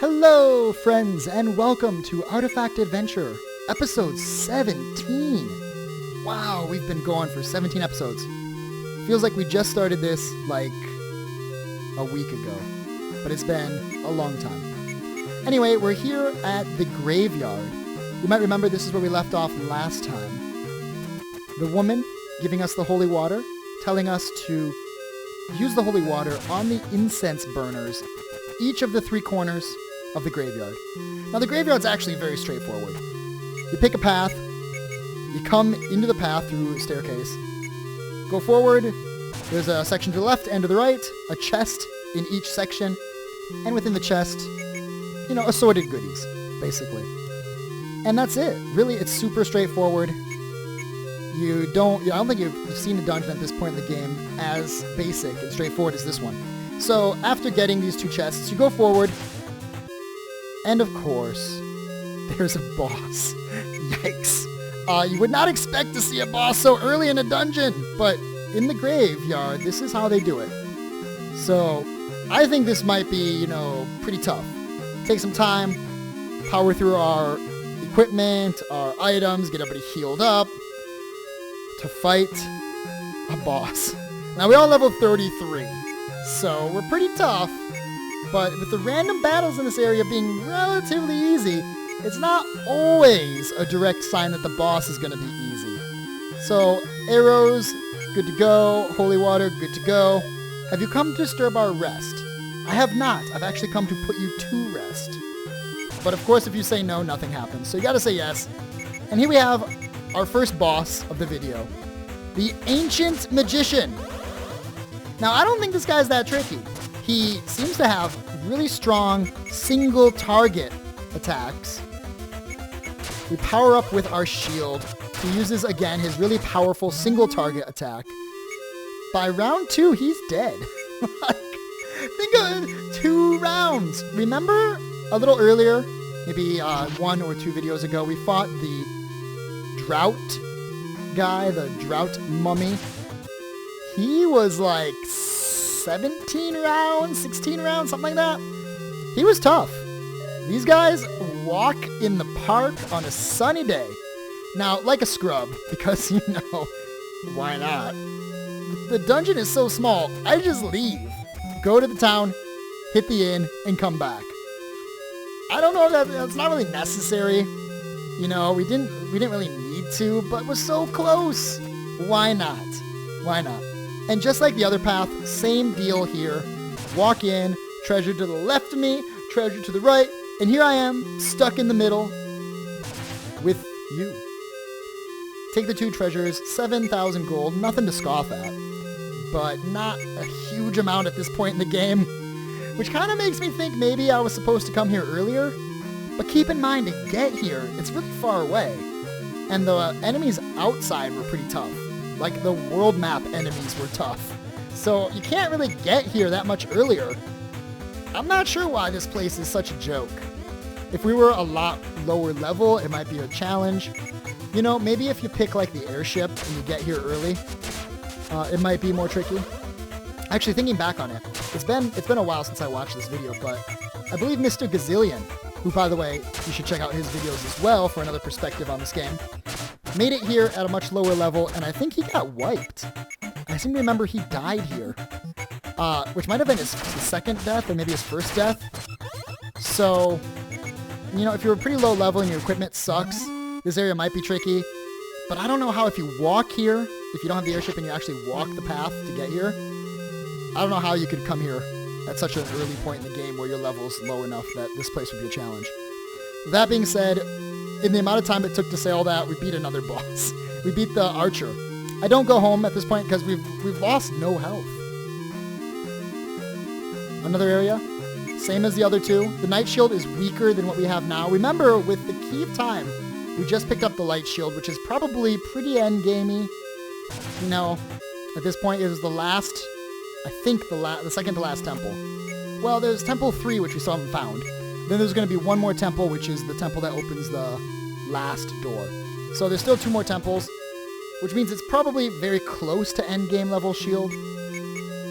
Hello, friends, and welcome to Artifact Adventure, episode 17. Wow, we've been going for 17 episodes. Feels like we just started this, like, a week ago, but it's been a long time. Anyway, we're here at the graveyard. You might remember this is where we left off last time. The woman giving us the holy water, telling us to use the holy water on the incense burners, each of the three corners of the graveyard. Now, the graveyard's actually very straightforward. You pick a path, you come into the path through a staircase, go forward, there's a section to the left and to the right, a chest in each section, and within the chest, assorted goodies, basically. And that's it. Really, it's super straightforward. I don't think you've seen a dungeon at this point in the game as basic and straightforward as this one. So, after getting these two chests, you go forward, and of course, there's a boss. Yikes. You would not expect to see a boss so early in a dungeon, but in the graveyard, this is how they do it. So, I think this might be, pretty tough. Take some time, power through our equipment, our items, get everybody healed up, to fight a boss. Now, we all level 33, so we're pretty tough. But with the random battles in this area being relatively easy, it's not always a direct sign that the boss is going to be easy. So, arrows, good to go. Holy water, good to go. Have you come to disturb our rest? I have not. I've actually come to put you to rest. But of course, if you say no, nothing happens. So you got to say yes. And here we have our first boss of the video, the Ancient Magician. Now, I don't think this guy's that tricky. He seems to have really strong single target attacks. We power up with our shield. He uses, again, his really powerful single target attack. By round 2, he's dead. Think of 2 rounds. Remember a little earlier, maybe 1 or 2 videos ago, we fought the drought guy, the drought mummy. He was like 17 rounds, 16 rounds, something like that. He was tough. These guys walk in the park on a sunny day. Now, like a scrub, because, why not? The dungeon is so small, I just leave. Go to the town, hit the inn, and come back. I don't know if that's not really necessary. We didn't really need to, but we're so close. Why not? Why not? And just like the other path, same deal here. Walk in, treasure to the left of me, treasure to the right, and here I am, stuck in the middle with you. Take the 2 treasures, 7,000 gold, nothing to scoff at, but not a huge amount at this point in the game, which kind of makes me think maybe I was supposed to come here earlier. But keep in mind, to get here, it's really far away, and the enemies outside were pretty tough. Like, the world map enemies were tough. So you can't really get here that much earlier. I'm not sure why this place is such a joke. If we were a lot lower level, it might be a challenge. Maybe if you pick, like, the airship and you get here early, it might be more tricky. Actually, thinking back on it, it's been a while since I watched this video, but I believe Mr. Gazillion, who, by the way, you should check out his videos as well for another perspective on this game, made it here at a much lower level, and I think he got wiped. I seem to remember he died here, which might have been his second death, or maybe his first death. So, if you're a pretty low level and your equipment sucks, this area might be tricky, but I don't know how if you walk here, if you don't have the airship and you actually walk the path to get here, I don't know how you could come here at such an early point in the game where your level's low enough that this place would be a challenge. That being said, in the amount of time it took to say all that, we beat another boss. We beat the archer. I don't go home at this point because we've lost no health. Another area, same as the other 2. The night shield is weaker than what we have now. Remember, with the key of time, we just picked up the light shield, which is probably pretty endgamey. At this point, it was the last, I think the second to last temple. Well, there's Temple 3, which we still haven't found. Then there's going to be one more temple, which is the temple that opens the last door. So there's still 2 more temples, which means it's probably very close to endgame level shield.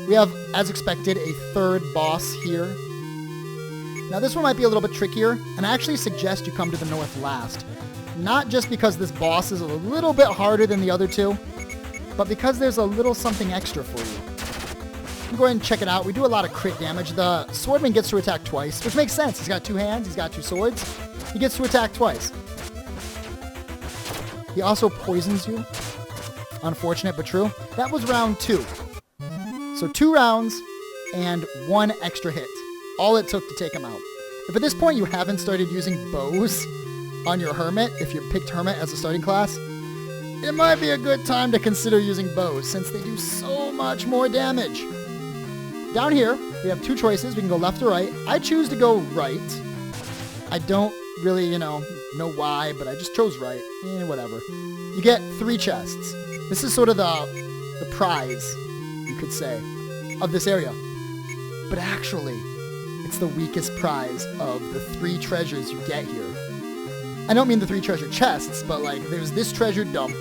We have, as expected, a third boss here. Now this one might be a little bit trickier, and I actually suggest you come to the north last. Not just because this boss is a little bit harder than the other two, but because there's a little something extra for you. Go ahead and check it out. We do a lot of crit damage. The swordman gets to attack twice, which makes sense. He's got 2 hands, he's got 2 swords. He gets to attack twice. He also poisons you. Unfortunate but true. That was round 2. So 2 rounds and 1 extra hit. All it took to take him out. If at this point you haven't started using bows on your hermit, if you picked hermit as a starting class, it might be a good time to consider using bows since they do so much more damage. Down here, we have 2 choices. We can go left or right. I choose to go right. I don't really, know why, but I just chose right. Whatever. You get 3 chests. This is sort of the prize, you could say, of this area. But actually, it's the weakest prize of the 3 treasures you get here. I don't mean the 3 treasure chests, but like there's this treasure dump.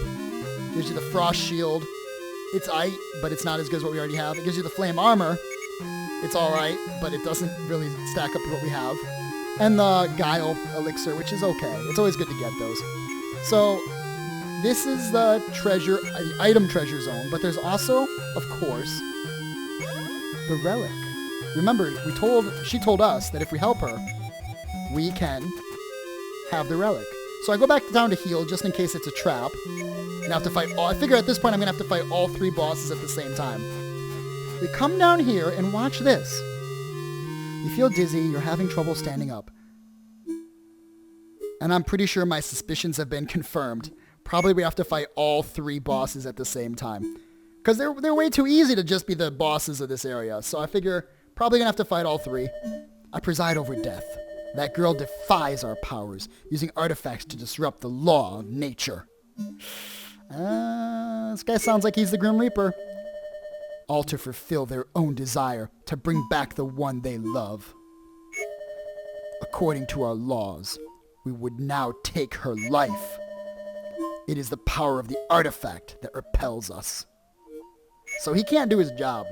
Gives you the frost shield. It's aight, but it's not as good as what we already have. It gives you the flame armor. It's alright, but it doesn't really stack up to what we have. And the guile elixir, which is okay. It's always good to get those. So this is the treasure, the item treasure zone, but there's also, of course, the relic. Remember, she told us that if we help her, we can have the relic. So I go back down to heal just in case it's a trap. And I have to fight I figure at this point I'm going to have to fight all 3 bosses at the same time. We come down here and watch this. You feel dizzy, you're having trouble standing up. And I'm pretty sure my suspicions have been confirmed. Probably we have to fight all 3 bosses at the same time. Because they're way too easy to just be the bosses of this area. So I figure probably going to have to fight all 3. I preside over death. That girl defies our powers, using artifacts to disrupt the law of nature. This guy sounds like he's the Grim Reaper. All to fulfill their own desire, to bring back the one they love. According to our laws, we would now take her life. It is the power of the artifact that repels us. So he can't do his job.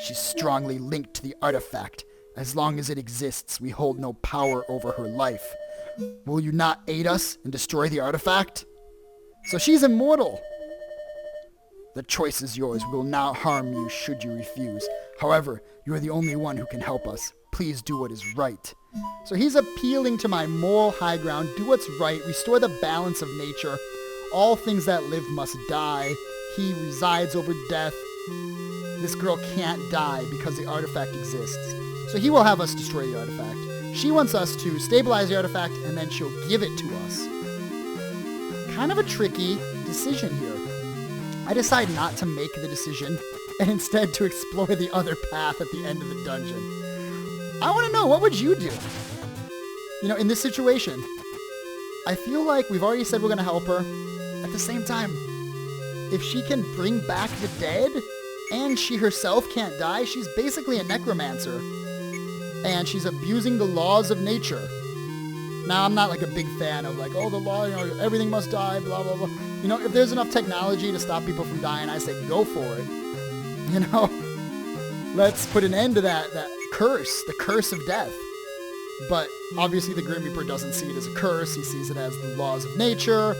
She's strongly linked to the artifact. As long as it exists, we hold no power over her life. Will you not aid us and destroy the artifact? So she's immortal. The choice is yours. We will not harm you should you refuse. However, you are the only one who can help us. Please do what is right. So he's appealing to my moral high ground. Do what's right. Restore the balance of nature. All things that live must die. He resides over death. This girl can't die because the artifact exists. So he will have us destroy the artifact. She wants us to stabilize the artifact and then she'll give it to us. Kind of a tricky decision here. I decide not to make the decision and instead to explore the other path at the end of the dungeon. I want to know, what would you do? In this situation, I feel like we've already said we're going to help her. At the same time, if she can bring back the dead and she herself can't die, she's basically a necromancer. And she's abusing the laws of nature. Now, I'm not like a big fan of like, oh, the law, everything must die, blah, blah, blah. If there's enough technology to stop people from dying, I say go for it. Let's put an end to that curse, the curse of death. But obviously the Grim Reaper doesn't see it as a curse. He sees it as the laws of nature.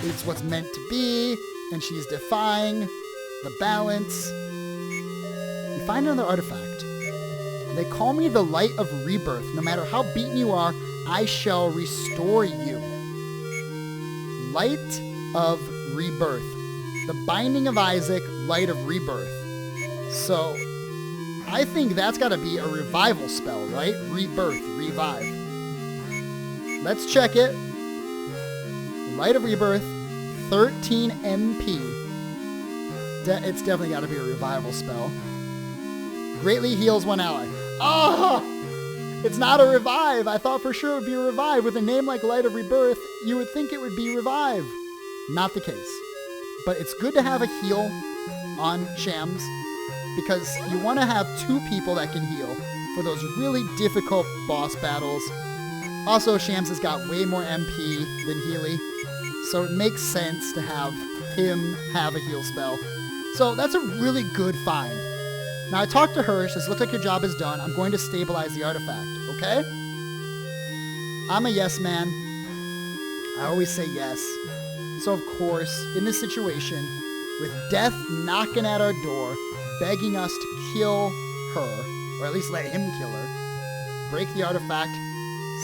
It's what's meant to be, and she's defying the balance. You find another artifact. They call me the light of rebirth. No matter how beaten you are, I shall restore you. Light of rebirth. The binding of Isaac, light of rebirth. So, I think that's got to be a revival spell, right? Rebirth, revive. Let's check it. Light of rebirth, 13 MP. It's definitely got to be a revival spell. Greatly heals one ally. Oh! It's not a revive. I thought for sure it would be a revive. With a name like Light of Rebirth, you would think it would be revive. Not the case. But it's good to have a heal on Shams because you want to have 2 people that can heal for those really difficult boss battles. Also, Shams has got way more MP than Healy, so it makes sense to have him have a heal spell. So that's a really good find. Now I talked to her. She says, looks like your job is done. I'm going to stabilize the artifact, okay? I'm a yes man. I always say yes. So of course, in this situation, with death knocking at our door, begging us to kill her, or at least let him kill her, break the artifact,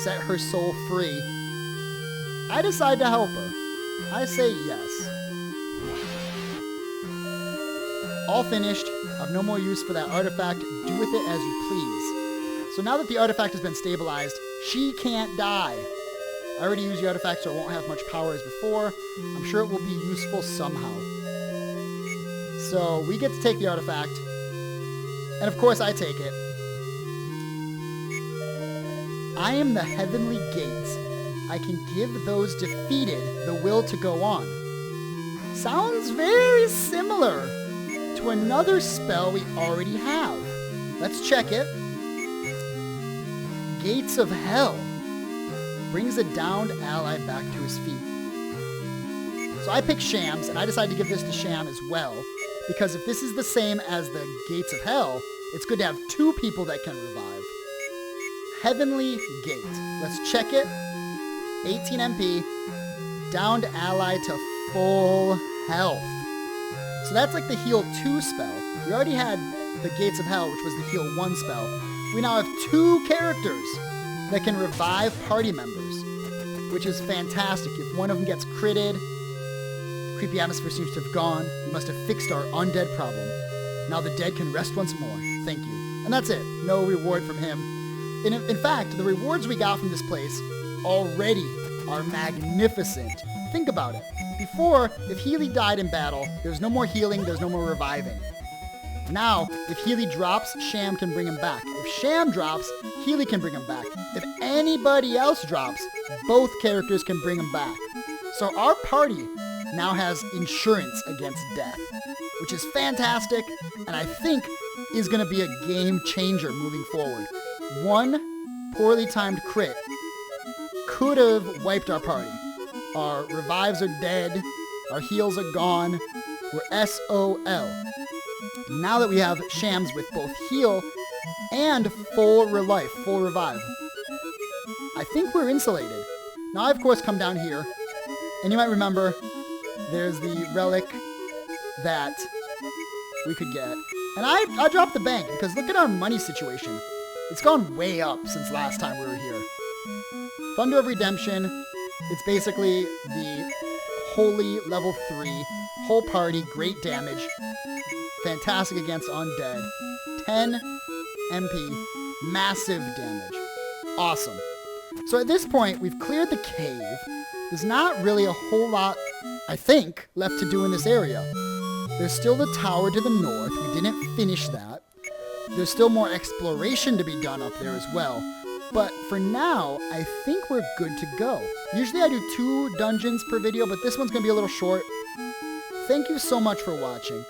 set her soul free, I decide to help her. I say yes. All finished. I've no more use for that artifact. Do with it as you please. So now that the artifact has been stabilized, she can't die. I already used the artifact, so it won't have much power as before. I'm sure it will be useful somehow. So we get to take the artifact. And of course I take it. I am the heavenly gates. I can give those defeated the will to go on. Sounds very similar to another spell we already have. Let's check it. Gates of Hell. Brings a downed ally back to his feet. So I pick Shams, and I decide to give this to Sham as well, because if this is the same as the Gates of Hell, it's good to have two people that can revive. Heavenly Gate. Let's check it. 18 MP. Downed ally to full health. So that's like the Heal 2 spell. We already had the Gates of Hell, which was the Heal 1 spell. We now have two characters that can revive party members, which is fantastic. If one of them gets critted, creepy atmosphere seems to have gone. We must have fixed our undead problem. Now the dead can rest once more. Thank you. And that's it. No reward from him. In fact, the rewards we got from this place already are magnificent. Think about it. Before, if Healy died in battle, there's no more healing, there's no more reviving. Now, if Healy drops, Sham can bring him back. If Sham drops, Healy can bring him back. If anybody else drops, both characters can bring him back. So our party now has insurance against death, which is fantastic, and I think is going to be a game changer moving forward. One poorly timed crit could have wiped our party. Our revives are dead, our heals are gone, we're SOL. Now that we have Shams with both heal and full revive, I think we're insulated. Now I of course come down here, and you might remember there's the relic that we could get. And I dropped the bank because look at our money situation. It's gone way up since last time we were here. Thunder of Redemption, it's basically the holy level 3, whole party, great damage, fantastic against undead, 10 MP, massive damage, awesome. So at this point, we've cleared the cave. There's not really a whole lot, I think, left to do in this area. There's still the tower to the north. We didn't finish that. There's still more exploration to be done up there as well. But for now, I think we're good to go. Usually I do 2 dungeons per video, but this one's going to be a little short. Thank you so much for watching.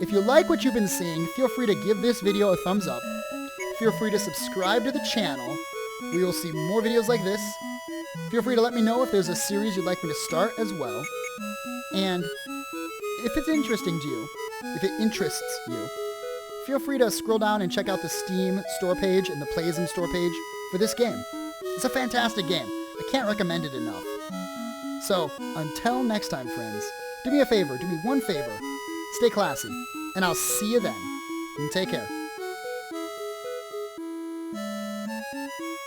If you like what you've been seeing, feel free to give this video a thumbs up. Feel free to subscribe to the channel. We will see more videos like this. Feel free to let me know if there's a series you'd like me to start as well. And if it's interesting to you, if it interests you, feel free to scroll down and check out the Steam store page and the Playism store page for this game. It's a fantastic game. I can't recommend it enough. So, until next time, friends, do me a favor, do me one favor. Stay classy, and I'll see you then. And take care.